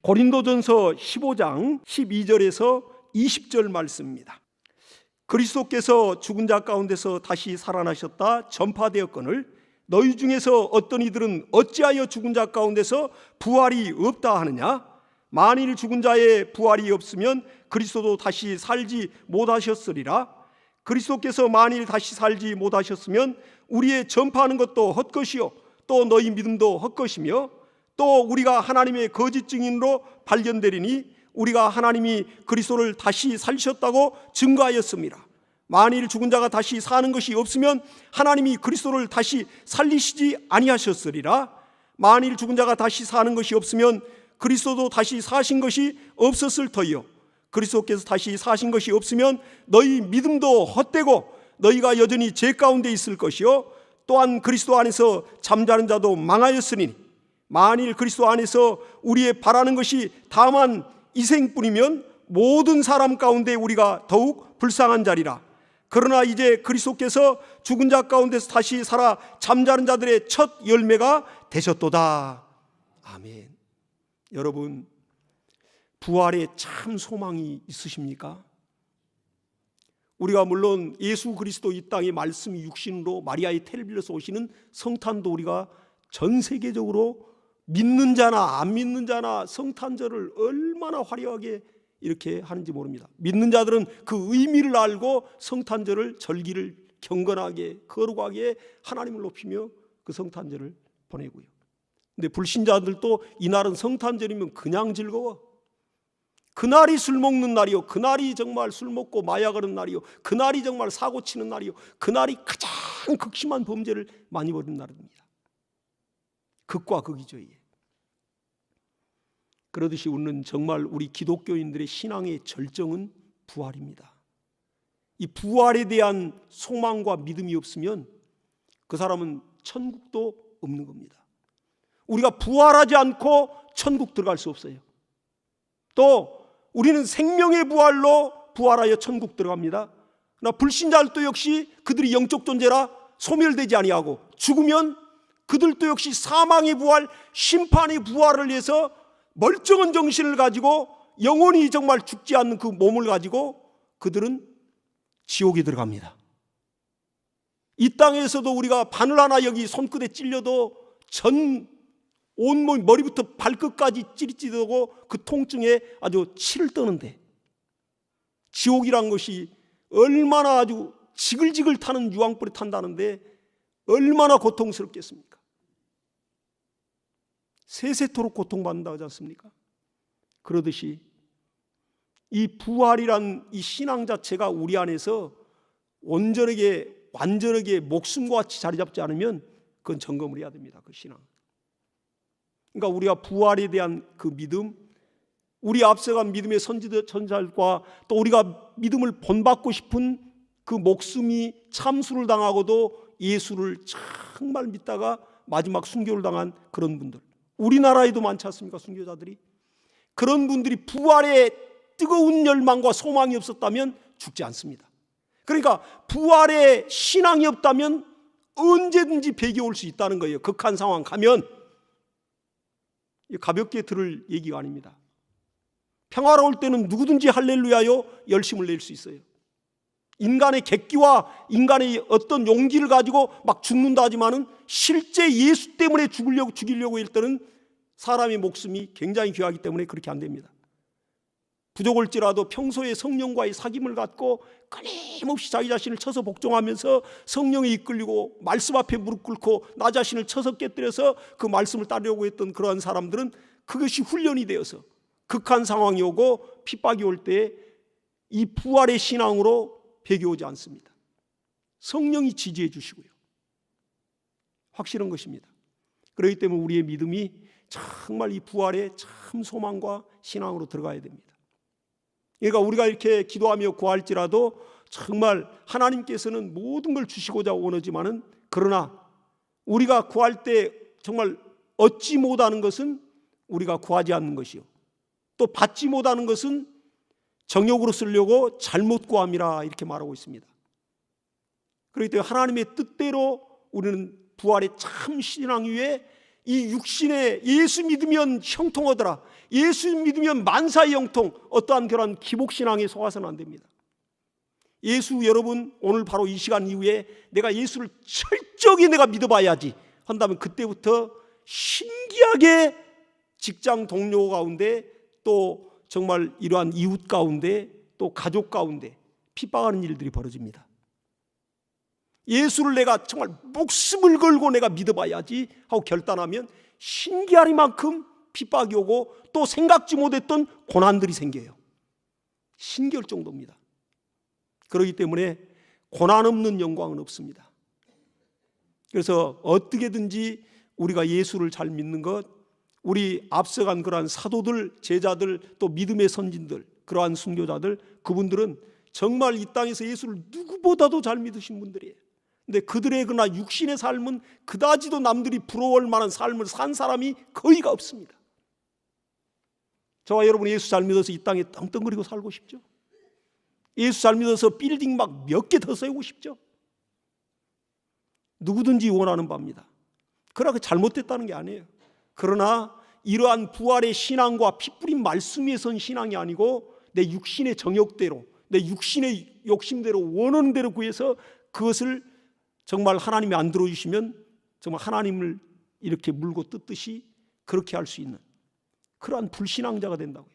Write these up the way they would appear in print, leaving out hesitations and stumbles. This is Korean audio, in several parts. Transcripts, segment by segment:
고린도전서 15장 12절에서 20절 말씀입니다. 그리스도께서 죽은 자 가운데서 다시 살아나셨다 전파되었거늘 너희 중에서 어떤 이들은 어찌하여 죽은 자 가운데서 부활이 없다 하느냐? 만일 죽은 자의 부활이 없으면 그리스도도 다시 살지 못하셨으리라. 그리스도께서 만일 다시 살지 못하셨으면 우리의 전파하는 것도 헛것이요 또 너희 믿음도 헛것이며 또 우리가 하나님의 거짓 증인으로 발견되리니 우리가 하나님이 그리스도를 다시 살리셨다고 증거하였습니다. 만일 죽은 자가 다시 사는 것이 없으면 하나님이 그리스도를 다시 살리시지 아니하셨으리라. 만일 죽은 자가 다시 사는 것이 없으면 그리스도도 다시 사신 것이 없었을 터이요 그리스도께서 다시 사신 것이 없으면 너희 믿음도 헛되고 너희가 여전히 죄 가운데 있을 것이요 또한 그리스도 안에서 잠자는 자도 망하였으니 만일 그리스도 안에서 우리의 바라는 것이 다만 이생뿐이면 모든 사람 가운데 우리가 더욱 불쌍한 자리라. 그러나 이제 그리스도께서 죽은 자 가운데서 다시 살아 잠자는 자들의 첫 열매가 되셨도다. 아멘. 여러분, 부활에 참 소망이 있으십니까? 우리가 물론 예수 그리스도 이 땅에 말씀이 육신으로 마리아의 태를 빌려서 오시는 성탄도 우리가 전 세계적으로 믿는 자나 안 믿는 자나 성탄절을 얼마나 화려하게 이렇게 하는지 모릅니다. 믿는 자들은 그 의미를 알고 성탄절을 절기를 경건하게 거룩하게 하나님을 높이며 그 성탄절을 보내고요. 근데 불신자들도 이날은 성탄절이면 그냥 즐거워. 그날이 술 먹는 날이요 그날이 정말 술 먹고 마약하는 날이요 그날이 정말 사고 치는 날이요 그날이 가장 극심한 범죄를 많이 벌이는 날입니다. 극과 극이죠. 그러듯이 우리는 정말 우리 기독교인들의 신앙의 절정은 부활입니다. 이 부활에 대한 소망과 믿음이 없으면 그 사람은 천국도 없는 겁니다. 우리가 부활하지 않고 천국 들어갈 수 없어요. 또 우리는 생명의 부활로 부활하여 천국 들어갑니다. 그러나 불신자들도 역시 그들이 영적 존재라 소멸되지 아니하고 죽으면 그들도 역시 사망의 부활, 심판의 부활을 위해서 멀쩡한 정신을 가지고 영원히 정말 죽지 않는 그 몸을 가지고 그들은 지옥에 들어갑니다. 이 땅에서도 우리가 바늘 하나 여기 손끝에 찔려도 전 온몸 머리부터 발끝까지 찌릿찌릿하고 그 통증에 아주 치를 떠는데 지옥이란 것이 얼마나 아주 지글지글 타는 유황불에 탄다는데 얼마나 고통스럽겠습니까? 세세토록 고통받는다고 하지 않습니까? 그러듯이 이 부활이란 이 신앙 자체가 우리 안에서 완전하게 목숨과 같이 자리 잡지 않으면 그건 점검을 해야 됩니다. 그 신앙. 그러니까 우리가 부활에 대한 그 믿음, 우리 앞서간 믿음의 선지자들과 또 우리가 믿음을 본받고 싶은 그 목숨이 참수를 당하고도 예수를 정말 믿다가 마지막 순교를 당한 그런 분들, 우리나라에도 많지 않습니까? 순교자들이. 그런 분들이 부활에 뜨거운 열망과 소망이 없었다면 죽지 않습니다. 그러니까 부활에 신앙이 없다면 언제든지 배기 올 수 있다는 거예요. 극한 상황 가면. 가볍게 들을 얘기가 아닙니다. 평화로울 때는 누구든지 할렐루야요 열심을 낼 수 있어요. 인간의 객기와 인간의 어떤 용기를 가지고 막 죽는다 하지만은 실제 예수 때문에 죽이려고 할 때는 사람의 목숨이 굉장히 귀하기 때문에 그렇게 안 됩니다. 부족할지라도 평소에 성령과의 사귐을 갖고 끊임없이 자기 자신을 쳐서 복종하면서 성령에 이끌리고 말씀 앞에 무릎 꿇고 나 자신을 쳐서 깨뜨려서 그 말씀을 따르려고 했던 그러한 사람들은 그것이 훈련이 되어서 극한 상황이 오고 핍박이 올 때 이 부활의 신앙으로 배겨오지 않습니다. 성령이 지지해 주시고요. 확실한 것입니다. 그렇기 때문에 우리의 믿음이 정말 이 부활의 참 소망과 신앙으로 들어가야 됩니다. 그러니까 우리가 이렇게 기도하며 구할지라도 정말 하나님께서는 모든 걸 주시고자 원하지만은 그러나 우리가 구할 때 정말 얻지 못하는 것은 우리가 구하지 않는 것이요 또 받지 못하는 것은 정욕으로 쓰려고 잘못 구함이라 이렇게 말하고 있습니다. 그렇기 때문에 하나님의 뜻대로 우리는 부활의 참 신앙 위에 이 육신에 예수 믿으면 형통하더라, 예수 믿으면 만사의 형통, 어떠한 그런 기복신앙에 속아서는 안 됩니다. 예수, 여러분 오늘 바로 이 시간 이후에 내가 예수를 철저히 내가 믿어봐야지 한다면 그때부터 신기하게 직장 동료 가운데, 또 정말 이러한 이웃 가운데, 또 가족 가운데 핍박하는 일들이 벌어집니다. 예수를 내가 정말 목숨을 걸고 내가 믿어봐야지 하고 결단하면 신기하리만큼 핍박이 오고 또 생각지 못했던 고난들이 생겨요. 신기할 정도입니다. 그렇기 때문에 고난 없는 영광은 없습니다. 그래서 어떻게든지 우리가 예수를 잘 믿는 것, 우리 앞서간 그러한 사도들, 제자들, 또 믿음의 선진들, 그러한 순교자들, 그분들은 정말 이 땅에서 예수를 누구보다도 잘 믿으신 분들이에요. 근데 그들의 그러나 육신의 삶은 그다지도 남들이 부러워할 만한 삶을 산 사람이 거의가 없습니다. 저와 여러분 예수 잘 믿어서 이 땅에 떵떵거리고 살고 싶죠? 예수 잘 믿어서 빌딩 막 몇 개 더 세우고 싶죠? 누구든지 원하는 바입니다. 그러나 잘못됐다는 게 아니에요. 그러나 이러한 부활의 신앙과 피 뿌린 말씀 위에 선 신앙이 아니고 내 육신의 정욕대로, 내 육신의 욕심대로 원하는 대로 구해서 그것을 정말 하나님이 안 들어주시면 정말 하나님을 이렇게 물고 뜯듯이 그렇게 할 수 있는 그러한 불신앙자가 된다고요.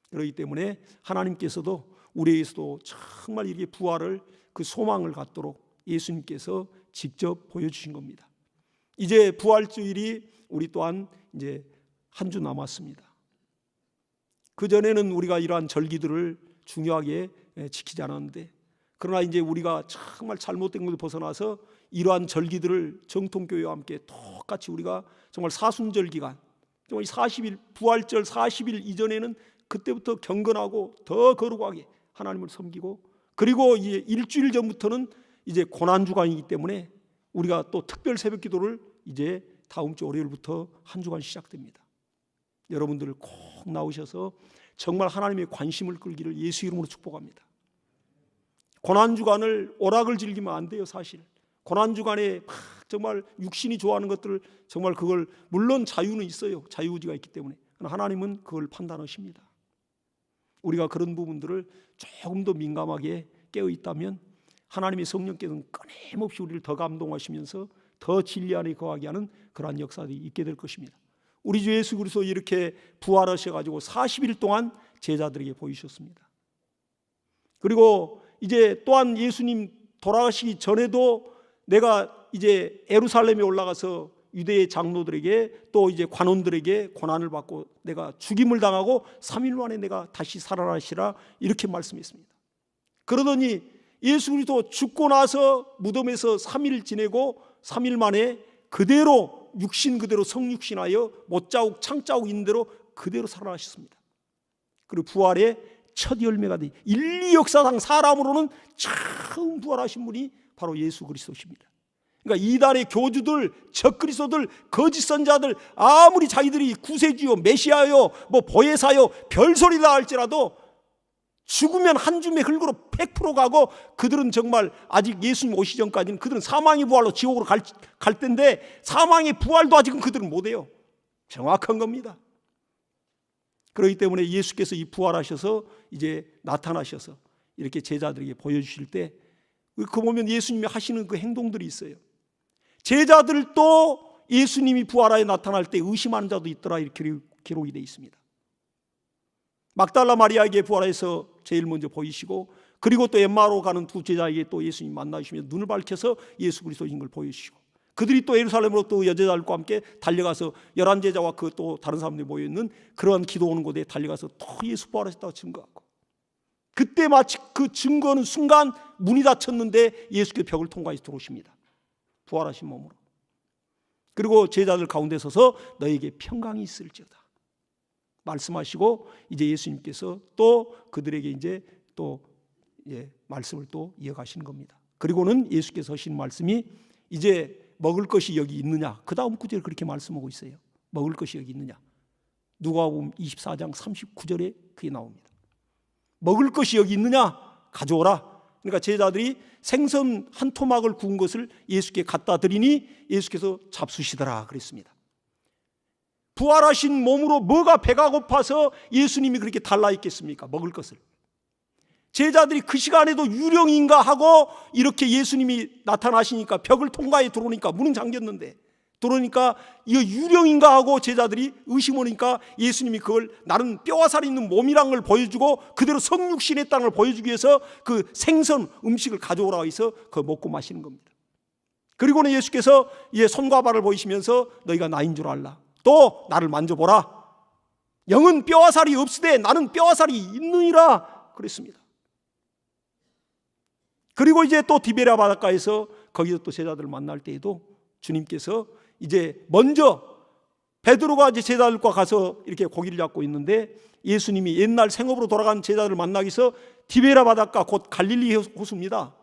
그렇기 때문에 하나님께서도 우리에게서도 정말 이렇게 부활을, 그 소망을 갖도록 예수님께서 직접 보여주신 겁니다. 이제 부활주일이 우리 또한 이제 한 주 남았습니다. 그전에는 우리가 이러한 절기들을 중요하게 지키지 않았는데, 그러나 이제 우리가 정말 잘못된 것을 벗어나서 이러한 절기들을 정통교회와 함께 똑같이 우리가 정말 사순절 기간, 정말 40일, 부활절 40일 이전에는 그때부터 경건하고 더 거룩하게 하나님을 섬기고, 그리고 이제 일주일 전부터는 이제 고난주간이기 때문에 우리가 또 특별 새벽 기도를 이제 다음 주 월요일부터 한 주간 시작됩니다. 여러분들 꼭 나오셔서 정말 하나님의 관심을 끌기를 예수 이름으로 축복합니다. 고난주간을 오락을 즐기면 안 돼요. 사실 고난주간에 정말 육신이 좋아하는 것들을 정말 그걸, 물론 자유는 있어요. 자유의지가 있기 때문에. 그러나 하나님은 그걸 판단하십니다. 우리가 그런 부분들을 조금 더 민감하게 깨어 있다면 하나님의 성령께서는 끊임없이 우리를 더 감동하시면서 더 진리 안에 거하게 하는 그러한 역사들이 있게 될 것입니다. 우리 주 예수 그리스도 이렇게 부활하셔가지고 40일 동안 제자들에게 보이셨습니다. 그리고 이제 또한 예수님 돌아가시기 전에도 내가 이제 예루살렘에 올라가서 유대의 장로들에게 또 이제 관원들에게 고난을 받고 내가 죽임을 당하고 3일 만에 내가 다시 살아나시라 이렇게 말씀했습니다. 그러더니 예수 그리스도 죽고 나서 무덤에서 3일 지내고 3일 만에 그대로 육신 그대로 성육신하여 못자국 창자국 있는 대로 그대로 살아나셨습니다. 그리고 부활의 첫 열매가 돼 인류 역사상 사람으로는 처음 부활하신 분이 바로 예수 그리스도십니다. 그러니까 이단의 교주들, 적그리스도들, 거짓 선자들 아무리 자기들이 구세주요, 메시아요, 뭐 보혜사요, 별소리다 할지라도 죽으면 한 줌의 흙으로 100% 가고, 그들은 정말 아직 예수님 오시기 전까지는 그들은 사망의 부활로 지옥으로 갈 텐데 사망의 부활도 아직은 그들은 못해요. 정확한 겁니다. 그렇기 때문에 예수께서 이 부활하셔서 이제 나타나셔서 이렇게 제자들에게 보여주실 때 그 보면 예수님이 하시는 그 행동들이 있어요. 제자들도 예수님이 부활하여 나타날 때 의심하는 자도 있더라 이렇게 기록이 되어 있습니다. 막달라 마리아에게 부활해서 제일 먼저 보이시고, 그리고 또 엠마오로 가는 두 제자에게 또 예수님 만나주시며 눈을 밝혀서 예수 그리스도인 걸 보여주시고, 그들이 또 예루살렘으로 또 여제자들과 함께 달려가서 11제자와 그 또 다른 사람들이 모여있는 그런 기도 오는 곳에 달려가서 또 예수 부활하셨다고 증거하고, 그때 마치 그 증거하는 순간 문이 닫혔는데 예수께서 벽을 통과해서 들어오십니다. 부활하신 몸으로. 그리고 제자들 가운데 서서 너에게 평강이 있을지어다 말씀하시고, 이제 예수님께서 또 그들에게 이제 또 말씀을 또 이어가시는 겁니다. 그리고는 예수께서 하신 말씀이 이제 먹을 것이 여기 있느냐, 그 다음 구절에 그렇게 말씀하고 있어요. 먹을 것이 여기 있느냐, 누가복음 24장 39절에 그게 나옵니다. 먹을 것이 여기 있느냐 가져오라. 그러니까 제자들이 생선 한 토막을 구운 것을 예수께 갖다 드리니 예수께서 잡수시더라 그랬습니다. 부활하신 몸으로 뭐가 배가 고파서 예수님이 그렇게 달라 있겠습니까? 먹을 것을. 제자들이 그 시간에도 유령인가 하고 이렇게 예수님이 나타나시니까 벽을 통과해 들어오니까 문은 잠겼는데 들어오니까 이거 유령인가 하고 제자들이 의심하니까 예수님이 그걸 나는 뼈와 살이 있는 몸이란 걸 보여주고 그대로 성육신했다는 걸 보여주기 위해서 그 생선 음식을 가져오라고 해서 그거 먹고 마시는 겁니다. 그리고는 예수께서 손과 발을 보이시면서 너희가 나인 줄 알라. 또 나를 만져보라. 영은 뼈와 살이 없으되 나는 뼈와 살이 있느니라 그랬습니다. 그리고 이제 또 디베랴 바닷가에서 거기서 또 제자들을 만날 때에도 주님께서 이제 먼저 베드로가 이제 제자들과 가서 이렇게 고기를 잡고 있는데 예수님이 옛날 생업으로 돌아간 제자들을 만나기 위해서 디베랴 바닷가 곧 갈릴리 호수입니다.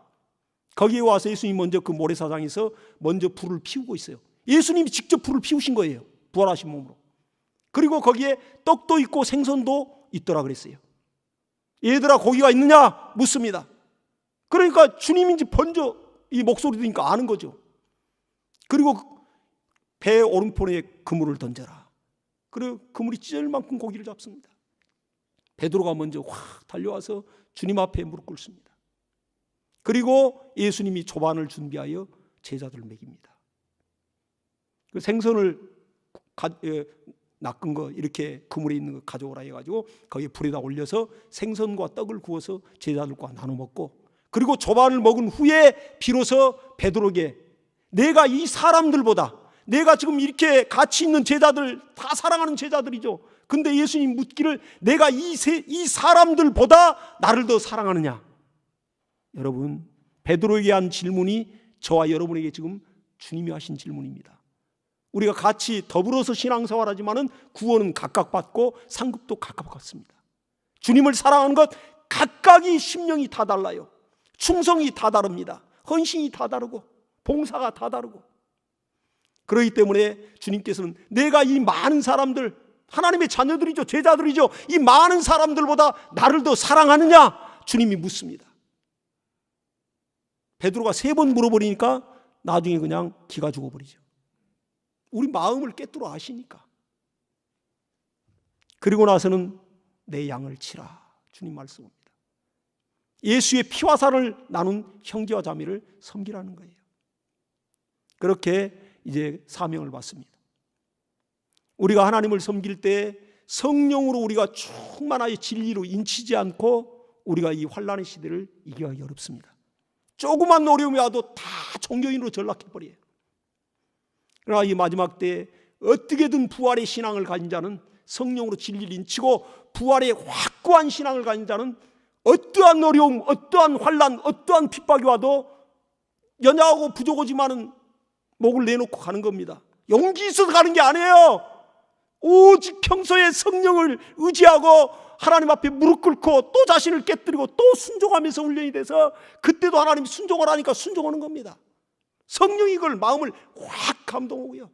거기에 와서 예수님이 먼저 그 모래사장에서 먼저 불을 피우고 있어요. 예수님이 직접 불을 피우신 거예요. 부활하신 몸으로. 그리고 거기에 떡도 있고 생선도 있더라 그랬어요. 얘들아 고기가 있느냐 묻습니다. 그러니까 주님인지 먼저 이 목소리 들으니까 아는 거죠. 그리고 배 오른편에 그물을 던져라. 그리고 그물이 찢어질 만큼 고기를 잡습니다. 베드로가 먼저 확 달려와서 주님 앞에 무릎 꿇습니다. 그리고 예수님이 조반을 준비하여 제자들을 먹입니다. 그 생선을 낚은 거 이렇게 그물에 있는 거 가져오라 해가지고 거기에 불에다 올려서 생선과 떡을 구워서 제자들과 나눠 먹고 그리고 조반을 먹은 후에 비로소 베드로에게 내가 이 사람들보다 내가 지금 이렇게 같이 있는 제자들 다 사랑하는 제자들이죠. 근데 예수님 묻기를 내가 이 사람들보다 나를 더 사랑하느냐. 여러분 베드로에게 한 질문이 저와 여러분에게 지금 주님이 하신 질문입니다. 우리가 같이 더불어서 신앙생활 하지만은 구원은 각각 받고 상급도 각각 받습니다. 주님을 사랑하는 것 각각이 심령이 다 달라요. 충성이 다 다릅니다. 헌신이 다 다르고 봉사가 다 다르고 그렇기 때문에 주님께서는 내가 이 많은 사람들 하나님의 자녀들이죠. 제자들이죠. 이 많은 사람들보다 나를 더 사랑하느냐 주님이 묻습니다. 베드로가 3번 물어버리니까 나중에 그냥 기가 죽어버리죠. 우리 마음을 꿰뚫어 아시니까. 그리고 나서는 내 양을 치라 주님 말씀입니다. 예수의 피와 살을 나눈 형제와 자매를 섬기라는 거예요. 그렇게 이제 사명을 받습니다. 우리가 하나님을 섬길 때 성령으로 우리가 충만하여 진리로 인치지 않고 우리가 이 환난의 시대를 이기기가 어렵습니다. 조그만 어려움이 와도 다 종교인으로 전락해버려요. 그러나 이 마지막 때에 어떻게든 부활의 신앙을 가진 자는 성령으로 진리를 인치고 부활의 확고한 신앙을 가진 자는 어떠한 어려움, 어떠한 환난, 어떠한 핍박이 와도 연약하고 부족하지만은 목을 내놓고 가는 겁니다. 용기 있어서 가는 게 아니에요. 오직 평소에 성령을 의지하고 하나님 앞에 무릎 꿇고 또 자신을 깨뜨리고 또 순종하면서 훈련이 돼서 그때도 하나님이 순종을 하니까 순종하는 겁니다. 성령이 그걸 마음을 확 감동하고요.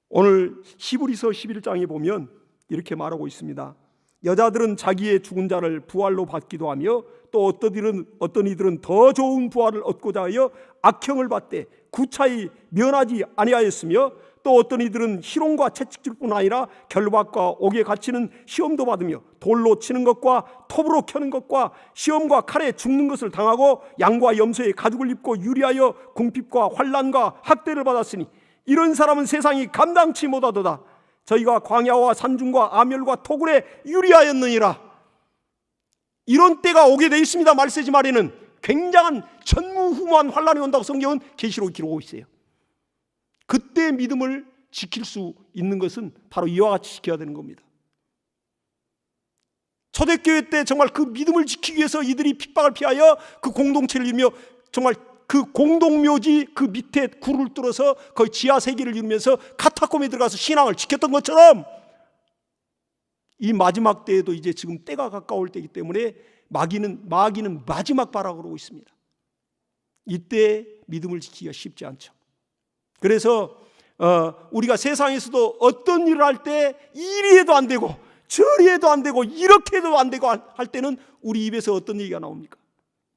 오늘 히브리서 11장에 보면 이렇게 말하고 있습니다. 여자들은 자기의 죽은 자를 부활로 받기도 하며 또 어떤 이들은 더 좋은 부활을 얻고자 하여 악형을 받되 구차히 면하지 아니하였으며 또 어떤 이들은 희롱과 채찍질뿐 아니라 결박과 옥에 갇히는 시험도 받으며 돌로 치는 것과 톱으로 켜는 것과 시험과 칼에 죽는 것을 당하고 양과 염소의 가죽을 입고 유리하여 궁핍과 환난과 학대를 받았으니 이런 사람은 세상이 감당치 못하도다. 저희가 광야와 산중과 아멸과 토굴에 유리하였느니라. 이런 때가 오게 되어 있습니다. 말세지 말에는 굉장한 전무후무한 환난이 온다고 성경은 계시록에 기록하고 있어요. 그때 믿음을 지킬 수 있는 것은 바로 이와 같이 지켜야 되는 겁니다. 초대교회 때 정말 그 믿음을 지키기 위해서 이들이 핍박을 피하여 그 공동체를 이루며 정말 그 공동묘지 그 밑에 굴을 뚫어서 거의 지하 세계를 이루면서 카타콤에 들어가서 신앙을 지켰던 것처럼 이 마지막 때에도 이제 지금 때가 가까울 때이기 때문에 마귀는 마지막 발악을 하고 있습니다. 이때 믿음을 지키기가 쉽지 않죠. 그래서 우리가 세상에서도 어떤 일을 할 때 이리 해도 안 되고 저리 해도 안 되고 이렇게 해도 안 되고 할 때는 우리 입에서 어떤 얘기가 나옵니까?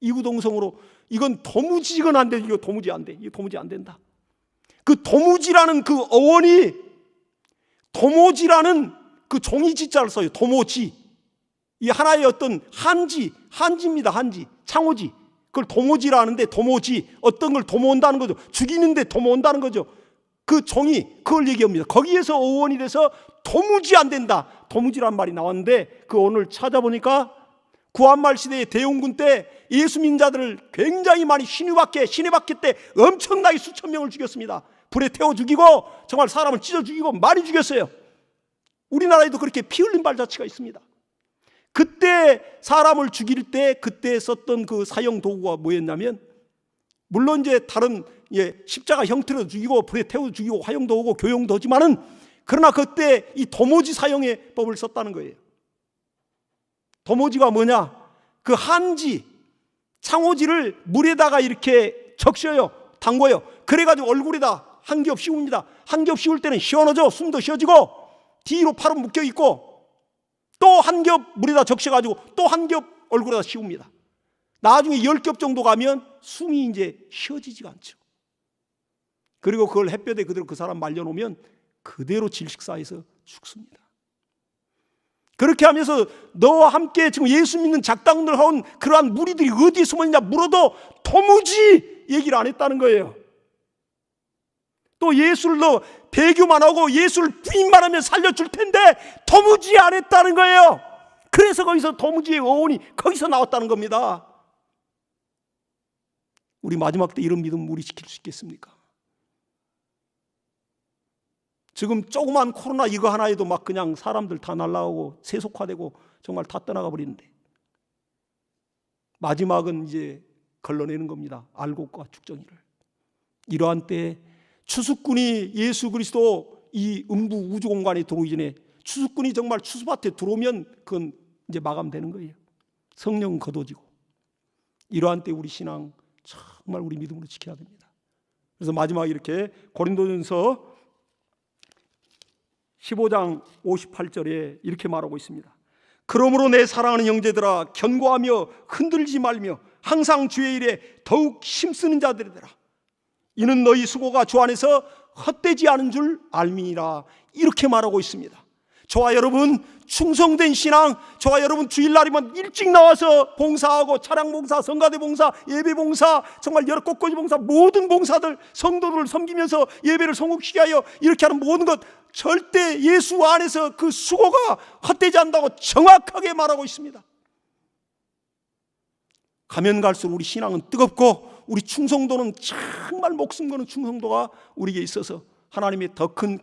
이구동성으로 이건 도무지 이건 안 돼. 이거 도무지 안 돼. 이거 도무지 안 된다. 그 도무지라는 그 어원이, 도모지라는 그 종이지자를 써요. 도모지. 이 하나의 어떤 한지입니다. 한지, 창호지. 그걸 도모지라 하는데, 도모지, 어떤 걸 도모한다는 거죠. 죽이는데 도모한다는 거죠. 그 종이, 그걸 얘기합니다. 거기에서 어원이 돼서 도무지 안 된다, 도무지란 말이 나왔는데, 그 오늘 찾아보니까 구한말 시대의 대용군 때 예수 믿는 자들을 굉장히 많이 신해박해 때 엄청나게 수천 명을 죽였습니다. 불에 태워 죽이고 정말 사람을 찢어 죽이고 많이 죽였어요. 우리나라에도 그렇게 피 흘린 발자취가 있습니다. 그때 사람을 죽일 때 그때 썼던 그 사형 도구가 뭐였냐면, 물론 이제 다른 십자가 형태로 죽이고 불에 태워 죽이고 화형도 오고 교형도 오지만은, 그러나 그때 이 도모지 사형의 법을 썼다는 거예요. 도모지가 뭐냐? 그 한지, 창호지를 물에다가 이렇게 적셔요. 담궈요. 그래가지고 얼굴에다 한 겹 씌웁니다. 한 겹 씌울 때는 시원하죠. 숨도 쉬어지고 뒤로 팔은 묶여 있고, 또 한 겹 물에다 적셔가지고 또 한 겹 얼굴에다 씌웁니다. 나중에 10겹 정도 가면 숨이 이제 쉬어지지가 않죠. 그리고 그걸 햇볕에 그대로 그 사람 말려놓으면 그대로 질식사해서 죽습니다. 그렇게 하면서 너와 함께 지금 예수 믿는 작당들 한 그러한 무리들이 어디에 숨어있냐 물어도 도무지 얘기를 안 했다는 거예요. 또 예수를 너 배교만 하고 예수를 부인만 하면 살려줄 텐데 도무지 안 했다는 거예요. 그래서 거기서 도무지의 어원이 거기서 나왔다는 겁니다. 우리 마지막 때 이런 믿음 우리 지킬 수 있겠습니까? 지금 조그만 코로나 이거 하나에도 막 그냥 사람들 다 날아가고 세속화되고 정말 다 떠나가 버리는데, 마지막은 이제 걸러내는 겁니다. 알곡과 죽정이를. 이러한 때 추수꾼이 예수 그리스도 이 음부 우주 공간에 들어오기 전에, 추수꾼이 정말 추수밭에 들어오면 그건 이제 마감되는 거예요. 성령은 거둬지고. 이러한 때 우리 신앙 정말 우리 믿음으로 지켜야 됩니다. 그래서 마지막에 이렇게 고린도전서 15장 58절에 이렇게 말하고 있습니다. 그러므로 내 사랑하는 형제들아, 견고하며 흔들지 말며 항상 주의 일에 더욱 힘쓰는 자들이더라. 이는 너희 수고가 주 안에서 헛되지 않은 줄 알미니라. 이렇게 말하고 있습니다. 저와 여러분 충성된 신앙, 저와 여러분 주일날이면 일찍 나와서 봉사하고, 차량 봉사, 성가대 봉사, 예배 봉사, 정말 여러 꽃꽂이 봉사, 모든 봉사들 성도들을 섬기면서 예배를 성공시키게 하여 이렇게 하는 모든 것, 절대 예수 안에서 그 수고가 헛되지 않는다고 정확하게 말하고 있습니다. 가면 갈수록 우리 신앙은 뜨겁고 우리 충성도는 정말 목숨 거는 충성도가 우리에게 있어서 하나님의 더 큰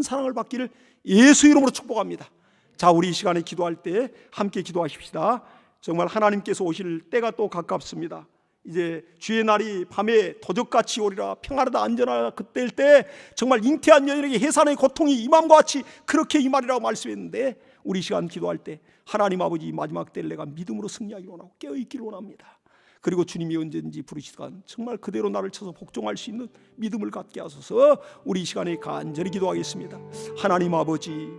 사랑을 받기를 예수 이름으로 축복합니다. 자, 우리 이 시간에 기도할 때 함께 기도하십시다. 정말 하나님께서 오실 때가 또 가깝습니다. 이제 주의 날이 밤에 도적같이 오리라. 평안하다 안전하다. 그때일 때 정말 잉태한 여인에게 해산의 고통이 임함과 같이 그렇게 임하리라고 말씀했는데, 우리 시간 기도할 때 하나님 아버지 마지막 때를 내가 믿음으로 승리하기를 원하고 깨어있기를 원합니다. 그리고 주님이 언제든지 부르시간 정말 그대로 나를 쳐서 복종할 수 있는 믿음을 갖게 하소서. 우리 이 시간에 간절히 기도하겠습니다. 하나님 아버지,